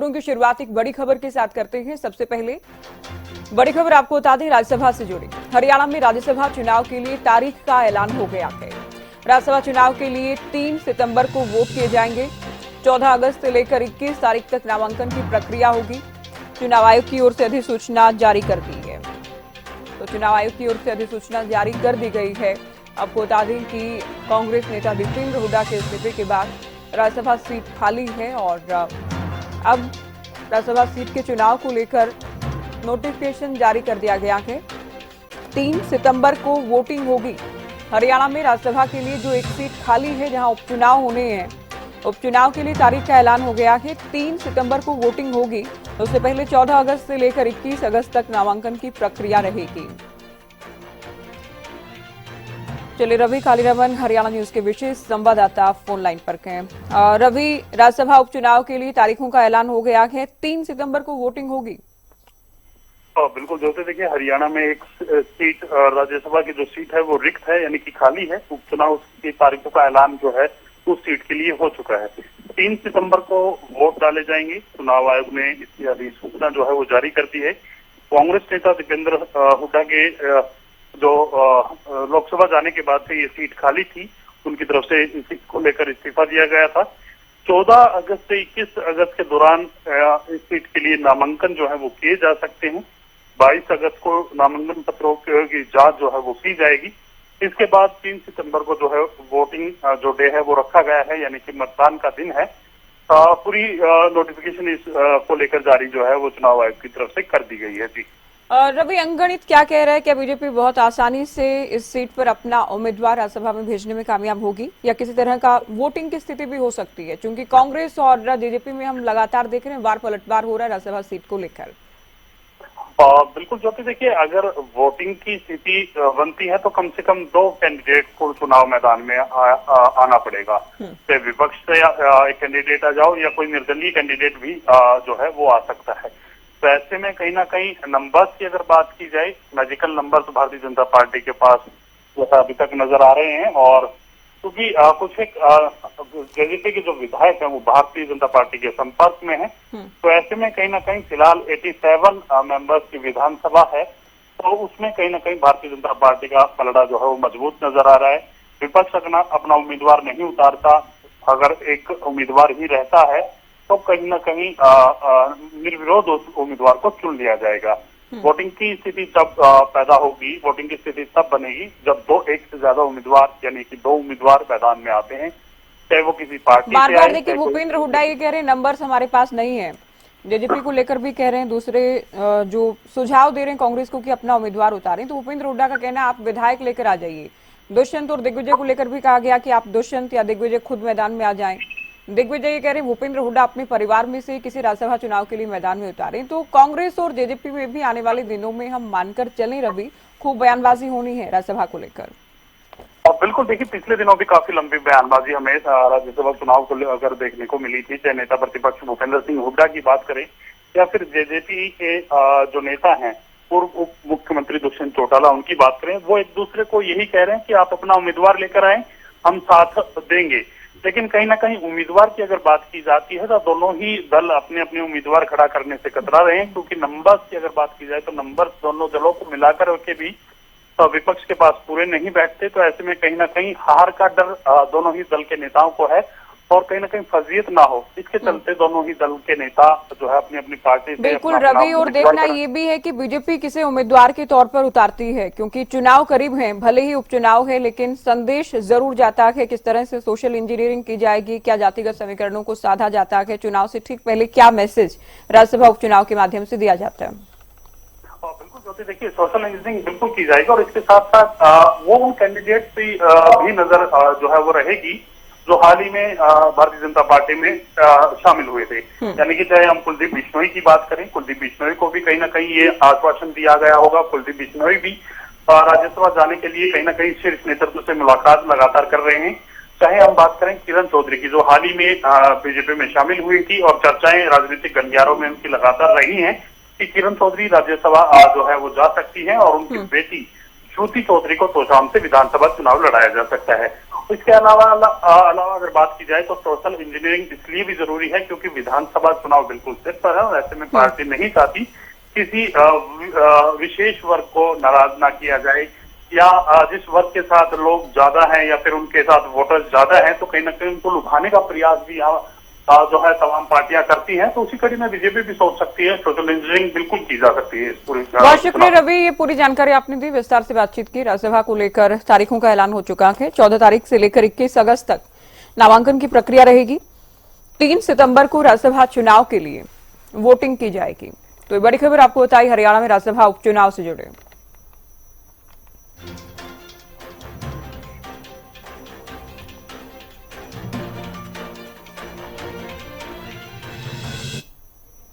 खबरों की शुरुआत एक बड़ी खबर के साथ करते हैं। सबसे पहले बड़ी खबर आपको बता दें, राज्यसभा से जुड़ी। हरियाणा में राज्यसभा चुनाव के लिए तारीख का ऐलान हो गया है। राज्यसभा चुनाव के लिए 3 सितंबर को वोट किए जाएंगे। 14 अगस्त से लेकर 21 तारीख तक नामांकन की प्रक्रिया होगी। चुनाव आयोग की ओर से अधिसूचना जारी कर दी है। तो चुनाव आयोग की ओर से अधिसूचना जारी कर दी गई है। आपको बता दें कि कांग्रेस नेता दीपेंद्र हुड्डा के इस्तीफे के बाद राज्यसभा सीट खाली है और अब राज्यसभा सीट के चुनाव को लेकर नोटिफिकेशन जारी कर दिया गया है। 3 सितंबर को वोटिंग होगी। हरियाणा में राज्यसभा के लिए जो एक सीट खाली है, जहां उपचुनाव होने हैं, उपचुनाव के लिए तारीख का ऐलान हो गया है। 3 सितंबर को वोटिंग होगी। उससे पहले 14 अगस्त से लेकर 21 अगस्त तक नामांकन की प्रक्रिया रहेगी। चलिए, रवि कालीरामन हरियाणा न्यूज के विशेष संवाददाता फोन लाइन पर हैं। रवि, राज्यसभा उपचुनाव के लिए तारीखों का ऐलान हो गया है। 3 सितंबर को वोटिंग होगी। बिल्कुल, जो देखिए हरियाणा में एक सीट राज्यसभा की जो सीट है वो रिक्त है, यानी कि खाली है। उपचुनाव की तारीखों का ऐलान जो है उस सीट के लिए हो चुका है। 3 सितंबर को वोट डाले जाएंगे। चुनाव आयोग ने इसकी अधिसूचना जो है वो जारी कर दी है। कांग्रेस नेता दीपेंद्र हुड्डा के जो लोकसभा जाने के बाद से ये सीट खाली थी, उनकी तरफ से इसको लेकर इस्तीफा दिया गया था। 14 अगस्त से 21 अगस्त के दौरान इस सीट के लिए नामांकन जो है वो किए जा सकते हैं। 22 अगस्त को नामांकन पत्रों की जांच जो है वो की जाएगी। इसके बाद 3 सितंबर को जो है वोटिंग जो डे है वो रखा गया है, यानी कि मतदान का दिन है। पूरी नोटिफिकेशन इस को लेकर जारी जो है वो चुनाव आयोग की तरफ से कर दी गई है। जी रवि, अंकगणित क्या कह रहा है? क्या बीजेपी बहुत आसानी से इस सीट पर अपना उम्मीदवार राज्यसभा में भेजने में कामयाब होगी, या किसी तरह का वोटिंग की स्थिति भी हो सकती है? क्योंकि कांग्रेस और बीजेपी में हम लगातार देख रहे हैं वार पलटवार हो रहा है राज्यसभा सीट को लेकर। बिल्कुल ज्योति, देखिए अगर वोटिंग की स्थिति बनती है तो कम से कम 2 कैंडिडेट को चुनाव मैदान में आना पड़ेगा। चाहे विपक्ष से एक कैंडिडेट आ जाओ या कोई निर्दलीय कैंडिडेट भी जो है वो आ सकता है। तो ऐसे में कहीं ना कहीं नंबर्स की अगर बात की जाए, magical numbers Bharatiya Janata party के पास जैसा अभी तक नजर आ रहे हैं। और क्योंकि कुछ एक जेजेपी के जो विधायक हैं वो भारतीय जनता पार्टी के संपर्क में है, तो ऐसे में कहीं ना कहीं फिलहाल 87 मेंबर्स की विधानसभा है, तो उसमें कहीं ना कहीं भारतीय जनता पार्टी का पलड़ा जो है वो मजबूत नजर आ रहा है। विपक्ष अपना उम्मीदवार नहीं उतारता, अगर एक उम्मीदवार ही रहता है तो कहीं ना कहीं निर्विरोध उस उम्मीदवार को चुन लिया जाएगा। वोटिंग की स्थिति तब पैदा होगी, वोटिंग की स्थिति तब बनेगी जब एक से ज्यादा उम्मीदवार, यानी कि 2 उम्मीदवार मैदान में आते हैं, चाहे वो किसी पार्टी बार से बार देखिए भूपेंद्र हुड्डा ये कह रहे हैं नंबर्स हमारे पास नहीं है। जेजेपी को लेकर भी कह रहे हैं, दूसरे जो सुझाव दे रहे हैं कांग्रेस को कि अपना उम्मीदवार उतारें। तो भूपेंद्र हुड्डा का कहना है आप विधायक लेकर आ जाइए। दुष्यंत और दिग्विजय को लेकर भी कहा गया कि आप दुष्यंत या दिग्विजय खुद मैदान में आ जाएं। दिग्विजय ये कह रहे हैं भूपेंद्र हुड्डा अपने परिवार में से किसी राज्यसभा चुनाव के लिए मैदान में उतारें। तो कांग्रेस और जेजेपी में भी आने वाले दिनों में हम मानकर चलें रवि, खूब बयानबाजी होनी है राज्यसभा को लेकर। बिल्कुल, देखिए पिछले दिनों भी काफी लंबी बयानबाजी हमें राज्यसभा चुनाव को अगर देखने को मिली थी। चाहे नेता प्रतिपक्ष भूपेंद्र सिंह हुड्डा की बात करें या फिर जेजेपी के जो नेता हैं पूर्व उप मुख्यमंत्री दुष्यंत चौटाला, उनकी बात करें, वो एक दूसरे को यही कह रहे हैं कि आप अपना उम्मीदवार लेकर आए, हम साथ देंगे। लेकिन कहीं ना कहीं उम्मीदवार की अगर बात की जाती है तो दोनों ही दल अपने अपने उम्मीदवार खड़ा करने से कतरा रहे हैं, क्योंकि नंबर्स की अगर बात की जाए तो नंबर्स दोनों दलों को मिलाकर के भी विपक्ष के पास पूरे नहीं बैठते। तो ऐसे में कहीं ना कहीं हार का डर दोनों ही दल के नेताओं को है और कहीं ना कहीं फजीयत ना हो, इसके चलते दोनों ही दल के नेता जो है अपनी अपनी पार्टी से बिल्कुल रवि, और देखना ये भी है कि बीजेपी किसे उम्मीदवार के तौर पर उतारती है, क्योंकि चुनाव करीब है, भले ही उपचुनाव है, लेकिन संदेश जरूर जाता है किस तरह से सोशल इंजीनियरिंग की जाएगी, क्या जातिगत समीकरणों को साधा जाता है, चुनाव से ठीक पहले क्या मैसेज राज्यसभा उपचुनाव के माध्यम से दिया जाता है। बिल्कुल ज्योति, देखिए सोशल इंजीनियरिंग बिल्कुल की जाएगी और इसके साथ साथ वो उन कैंडिडेट भी नजर जो है वो रहेगी जो हाल ही में भारतीय जनता पार्टी में शामिल हुए थे। यानी कि चाहे हम कुलदीप बिश्नोई की बात करें, कुलदीप बिश्नोई को भी कहीं ना कहीं ये आश्वासन दिया गया होगा। कुलदीप बिश्नोई भी राज्यसभा जाने के लिए कहीं ना कहीं शीर्ष नेतृत्व से मुलाकात लगातार कर रहे हैं। चाहे हम बात करें किरण चौधरी की, जो हाल ही में बीजेपी में शामिल हुई थी और चर्चाएं राजनीतिक गलियारों में उनकी लगातार रही हैं कि किरण चौधरी राज्यसभा जो है वो जा सकती है और उनकी बेटी श्रुति चौधरी को तोशाम से विधानसभा चुनाव लड़ाया जा सकता है। इसके अलावा अगर बात की जाए तो सोशल इंजीनियरिंग इसलिए भी जरूरी है क्योंकि विधानसभा चुनाव बिल्कुल सिर पर है और ऐसे में पार्टी नहीं चाहती किसी विशेष वर्ग को नाराज ना किया जाए या जिस वर्ग के साथ लोग ज्यादा हैं या फिर उनके साथ वोटर्स ज्यादा हैं तो कहीं ना कहीं उनको लुभाने का प्रयास भी यहाँ जो है तमाम पार्टियां करती हैं। तो उसी कड़ी में बीजेपी भी सोच सकती है, सोशल इंजीनियरिंग बिल्कुल की जा सकती है इस पूरी। बहुत शुक्रिया रवि, ये पूरी जानकारी आपने दी, विस्तार से बातचीत की। राज्यसभा को लेकर तारीखों का ऐलान हो चुका है। 14 तारीख से लेकर 21 अगस्त तक नामांकन की प्रक्रिया रहेगी। 3 सितंबर को राज्यसभा चुनाव के लिए वोटिंग की जाएगी। तो ये बड़ी खबर आपको बताई हरियाणा में राज्यसभा उपचुनाव से जुड़े।